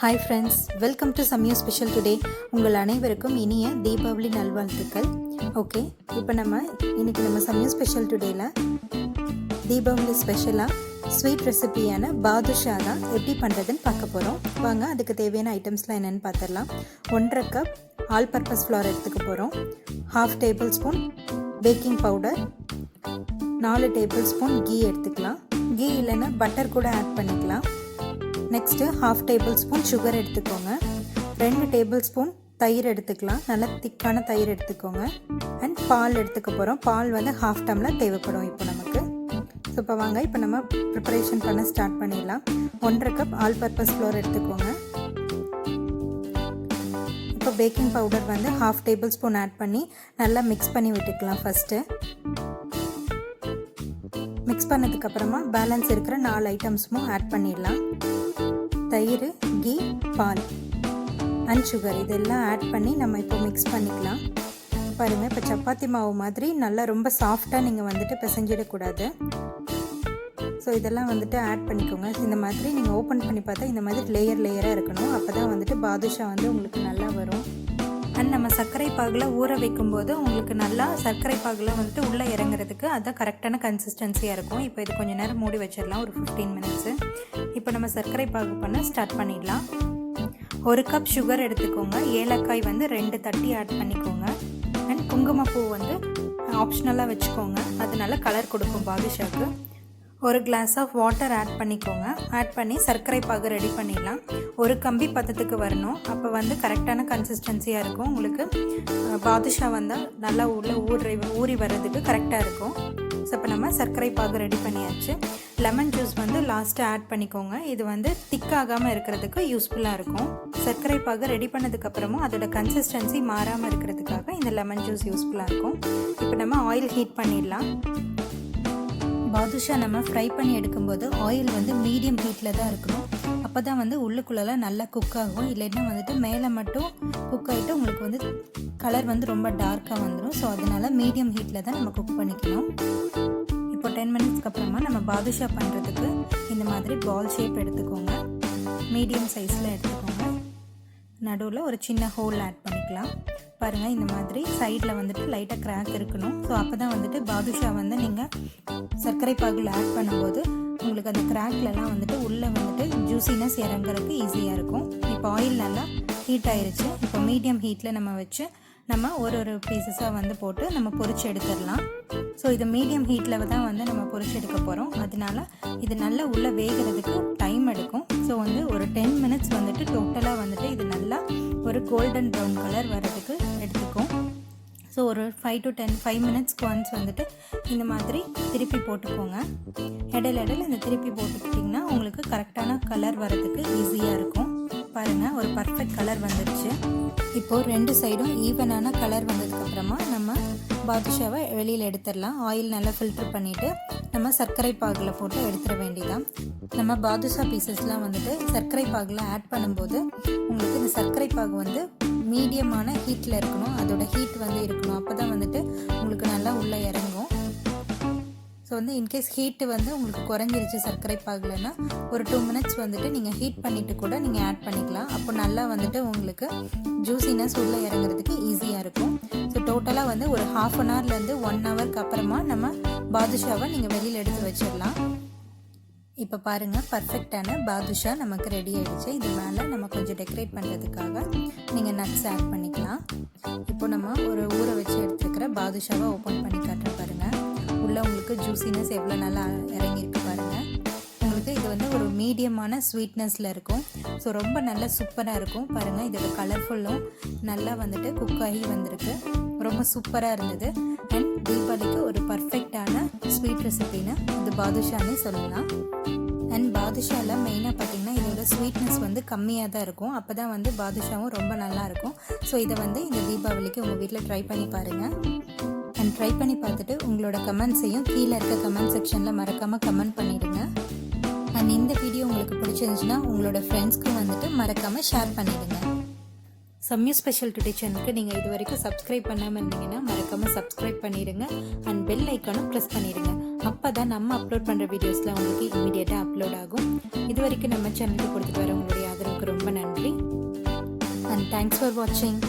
Hi friends, welcome to Samyu special today. உங்கள் அனைவருக்கும் இனிய தீபாவளி நல்வாழ்த்துக்கள். ஓகே, இப்போ இன்றைக்கி நம்ம சம்யூ ஸ்பெஷல் டுடேயில் தீபாவளி ஸ்பெஷலாக ஸ்வீட் ரெசிபியான பாதுஷா தான் எப்படி பண்ணுறதுன்னு பார்க்க போகிறோம். வாங்க, அதுக்கு தேவையான ஐட்டம்ஸ்லாம் என்னென்னு பார்த்துடலாம். 1.5 கப் ஆல் பர்பஸ் ஃப்ளார் எடுத்துக்க போகிறோம். 1/2 tablespoon baking powder, 4 tablespoon ghee எடுத்துக்கலாம். கீ இல்லைன்னா பட்டர் கூட ஆட் பண்ணிக்கலாம். நெக்ஸ்ட்டு 1/2 டேபிள் ஸ்பூன் சுகர் எடுத்துக்கோங்க. 2 டேபிள் ஸ்பூன் தயிர் எடுத்துக்கலாம். நல்லா திக்கான தயிர் எடுத்துக்கோங்க. அண்ட் பால் எடுத்துக்க போகிறோம். பால் வந்து 1/2 டம்ளர் தேவைப்படும் இப்போ நமக்கு. ஸோ இப்போ வாங்க, இப்போ நம்ம ப்ரிப்பரேஷன் பண்ண ஸ்டார்ட் பண்ணிடலாம். 1.5 கப் ஆல் பர்பஸ் ஃப்ளோர் எடுத்துக்கோங்க. இப்போ பேக்கிங் பவுடர் வந்து 1/2 டேபிள் ஸ்பூன் ஆட் பண்ணி நல்லா மிக்ஸ் பண்ணி விட்டுக்கலாம். ஃபஸ்ட்டு மிக்ஸ் பண்ணதுக்கப்புறமா பேலன்ஸ் இருக்கிற 4 ஐட்டம்ஸும் ஆட் பண்ணிடலாம். தயிர், கீ, பால் அண்ட் சுகர் இதெல்லாம் ஆட் பண்ணி நம்ம இப்போ மிக்ஸ் பண்ணிக்கலாம். பாருங்கள், இப்போ சப்பாத்தி மாவு மாதிரி நல்லா ரொம்ப சாஃப்டாக நீங்கள் வந்துட்டு பிசைஞ்சிடக்கூடாது. ஸோ இதெல்லாம் வந்துட்டு ஆட் பண்ணிக்கோங்க. இந்த மாதிரி நீங்கள் ஓப்பன் பண்ணி பார்த்தா இந்த மாதிரி லேயராக இருக்கணும். அப்போ தான் வந்துட்டு பாதுஷா வந்து உங்களுக்கு நல்லா வரும். அண்ட் நம்ம சர்க்கரை பாகில் ஊற வைக்கும்போது உங்களுக்கு நல்லா சர்க்கரை பாகில் வந்துட்டு உள்ளே இறங்குறதுக்கு அதுதான் கரெக்டான கன்சிஸ்டன்சியாக இருக்கும். இப்போ இது கொஞ்சம் நேரம் மூடி வச்சிடலாம், ஒரு 15 மினிட்ஸு. இப்போ நம்ம சர்க்கரை பாகு பண்ண ஸ்டார்ட் பண்ணிடலாம். 1 கப் சுகர் எடுத்துக்கோங்க. ஏலக்காய் வந்து 2 தட்டி ஆட் பண்ணிக்கோங்க. அண்ட் குங்குமப்பூ வந்து ஆப்ஷனலாக வச்சுக்கோங்க, அதனால கலர் கொடுக்கும் பாதுஷாவுக்கு. 1 கிளாஸ் ஆஃப் வாட்டர் ஆட் பண்ணிக்கோங்க. ஆட் பண்ணி சர்க்கரை பாகு ரெடி பண்ணிடலாம். ஒரு கம்பி பதத்துக்கு வரணும். அப்போ வந்து கரெக்டான கன்சிஸ்டன்சியாக இருக்கும். உங்களுக்கு பாதுஷா வந்தால் நல்லா ஊறி வர்றதுக்கு கரெக்டாக இருக்கும். ஸோ இப்போ நம்ம சர்க்கரை பாகு ரெடி பண்ணியாச்சு. லெமன் ஜூஸ் வந்து லாஸ்ட்டாக ஆட் பண்ணிக்கோங்க. இது வந்து திக்காகாமல் இருக்கிறதுக்கு யூஸ்ஃபுல்லாக இருக்கும். சர்க்கரை பாகு ரெடி பண்ணதுக்கப்புறமும் அதோட கன்சிஸ்டன்சி மாறாமல் இருக்கிறதுக்காக இந்த லெமன் ஜூஸ் யூஸ்ஃபுல்லாக இருக்கும். இப்போ நம்ம ஆயில் ஹீட் பண்ணிடலாம். பாதுஷா நம்ம ஃப்ரை பண்ணி எடுக்கும்போது ஆயில் வந்து மீடியம் ஹீட்டில் தான் இருக்கணும். அப்போ தான் வந்து உள்ளுக்குள்ளெல்லாம் நல்லா குக் ஆகும். இல்லைன்னா வந்துட்டு மேலே மட்டும் குக் ஆகிட்டு உங்களுக்கு வந்து கலர் வந்து ரொம்ப டார்க்காக வந்துடும். ஸோ அதனால் மீடியம் ஹீட்டில் தான் நம்ம குக் பண்ணிக்கணும். இப்போ 10 மினிட்ஸ்க்கு அப்புறமா நம்ம பாதுஷா பண்ணுறதுக்கு இந்த மாதிரி பால் ஷேப் எடுத்துக்கோங்க. மீடியம் சைஸில் எடுத்துக்கோங்க. நடுவில் ஒரு சின்ன ஹோல் ஆட் பண்ணிக்கலாம். பாருங்கள், இந்த மாதிரி சைடில் வந்துட்டு லைட்டாக கிராக் இருக்கணும். ஸோ அப்போ தான் வந்துட்டு பாதுஷா வந்து நீங்கள் சர்க்கரை பாகில் ஆட் பண்ணும்போது உங்களுக்கு அந்த கிராக்லலாம் வந்துட்டு உள்ளே வந்துட்டு ஜூசினஸ் இறங்குறதுக்கு ஈஸியாக இருக்கும். இப்போ ஆயில் நல்லா ஹீட் ஆயிடுச்சு. இப்போ மீடியம் ஹீட்டில் நம்ம வச்சு நம்ம ஒரு பீசஸாக வந்து போட்டு நம்ம பொரிச்சு எடுத்துடலாம். ஸோ இது மீடியம் ஹீட்டில் தான் வந்து நம்ம பொரிச்சு எடுக்க போகிறோம். அதனால இது நல்லா உள்ளே வேகிறதுக்கு டைம் எடுக்கும். ஸோ வந்து ஒரு 10 மினிட்ஸ் வந்துட்டு டோட்டலாக வந்துட்டு இது நல்லா ஒரு கோல்டன் ப்ரௌன் கலர் வர்றதுக்கு எடுத்துக்கும். ஸோ ஒரு 5 மினிட்ஸ்க்கு ஒன்ஸ் வந்துட்டு இந்த மாதிரி திருப்பி போட்டுக்கோங்க. இடையில இந்த திருப்பி போட்டுக்கிட்டிங்கன்னா உங்களுக்கு கரெக்டான கலர் வர்றதுக்கு ஈஸியாக இருக்கும். பாருங்கள், ஒரு பர்ஃபெக்ட் கலர் வந்துடுச்சு. இப்போது 2 சைடும் ஈவனான கலர் வந்ததுக்கப்புறமா நம்ம பாதுஷாவை வெளியில் எடுத்துடலாம். ஆயில் நல்லா ஃபில்டர் பண்ணிவிட்டு நம்ம சர்க்கரை பாகில் போட்டு எடுத்துட வேண்டியதான். நம்ம பாதுஷா பீசஸ்லாம் வந்துட்டு சர்க்கரை பாகில் ஆட் பண்ணும்போது உங்களுக்கு இந்த சர்க்கரை பாகு வந்து மீடியமான ஹீட்டில் இருக்கணும். அதோட ஹீட் வந்து இருக்கணும். அப்போ தான் வந்துட்டு உங்களுக்கு நல்லா உள்ளே இறங்கும். ஸோ வந்து இன்கேஸ் ஹீட்டு வந்து உங்களுக்கு குறைஞ்சிருச்சு சர்க்கரை பாகுலன்னா ஒரு 2 மினிட்ஸ் வந்துட்டு நீங்கள் ஹீட் பண்ணிவிட்டு கூட நீங்கள் ஆட் பண்ணிக்கலாம். அப்போ நல்லா வந்துட்டு உங்களுக்கு ஜூசினஸ் உள்ளே இறங்குறதுக்கு ஈஸியாக இருக்கும். ஸோ டோட்டலாக வந்து ஒரு 1/2 ஹவர்லேருந்து 1 ஹவருக்கு அப்புறமா நம்ம பாதுஷாவை நீங்கள் வெளியில் எடுத்து வச்சிடலாம். இப்போ பாருங்கள், பர்ஃபெக்டான பாதுஷா நமக்கு ரெடி ஆகிடுச்சு. இது மேலே நம்ம கொஞ்சம் டெக்கரேட் பண்ணுறதுக்காக நீங்கள் நட்ஸ் ஆட் பண்ணிக்கலாம். இப்போ நம்ம ஒரு ஊற வச்சு எடுத்துக்கிற பாதுஷாவை ஓப்பன் பண்ணி காட்டுறேன். பாருங்கள், உள்ளே உங்களுக்கு ஜூசினஸ் எவ்வளோ நல்லா இறங்கியிருக்கு பாருங்கள். உங்களுக்கு இது வந்து ஒரு மீடியமான ஸ்வீட்னஸில் இருக்கும். ஸோ ரொம்ப நல்லா சூப்பராக இருக்கும். பாருங்கள், இதோட கலர்ஃபுல்லும் நல்லா வந்துட்டு குக் ஆகி வந்திருக்கு. ரொம்ப சூப்பராக இருந்தது. அண்ட் தீபாவளிக்கு ஒரு பர்ஃபெக்டான ஸ்வீட் ரெசிபின்னு இது பாதுஷானே சொல்லலாம். அண்ட் பாதுஷாவில் மெயினாக பார்த்திங்கன்னா இதோட ஸ்வீட்னஸ் வந்து கம்மியாக தான் இருக்கும். அப்போ தான் வந்து பாதுஷாவும் ரொம்ப நல்லாயிருக்கும். ஸோ இதை வந்து இந்த தீபாவளிக்கு உங்கள் வீட்டில் ட்ரை பண்ணி பாருங்கள். அண்ட் ட்ரை பண்ணி பார்த்துட்டு உங்களோட கமெண்ட்ஸையும் கீழே இருக்க கமெண்ட் செக்ஷனில் மறக்காமல் கமெண்ட் பண்ணிவிடுங்க. அண்ட் இந்த வீடியோ உங்களுக்கு பிடிச்சிருந்துச்சுன்னா உங்களோட ஃப்ரெண்ட்ஸ்க்கும் வந்துட்டு மறக்காமல் ஷேர் பண்ணிவிடுங்க. சம்யூ ஸ்பெஷல் டுடே சேனலுக்கு நீங்கள் இது வரைக்கும் சப்ஸ்கிரைப் பண்ணாமல் இருந்தீங்கன்னா மறக்காமல் சப்ஸ்கிரைப் பண்ணிடுங்க. அண்ட் பெல் ஐக்கானும் ப்ரெஸ் பண்ணிடுங்க. அப்போ தான் நம்ம அப்லோட் பண்ணுற வீடியோஸ்லாம் உங்களுக்கு இமீடியட்டாக அப்லோட் ஆகும். இது வரைக்கும் நம்ம சேனலுக்கு கொடுத்துட்டு வர உங்களுடைய ஆதரவுக்கு ரொம்ப நன்றி. தேங்க்ஸ் ஃபார் வாட்சிங்.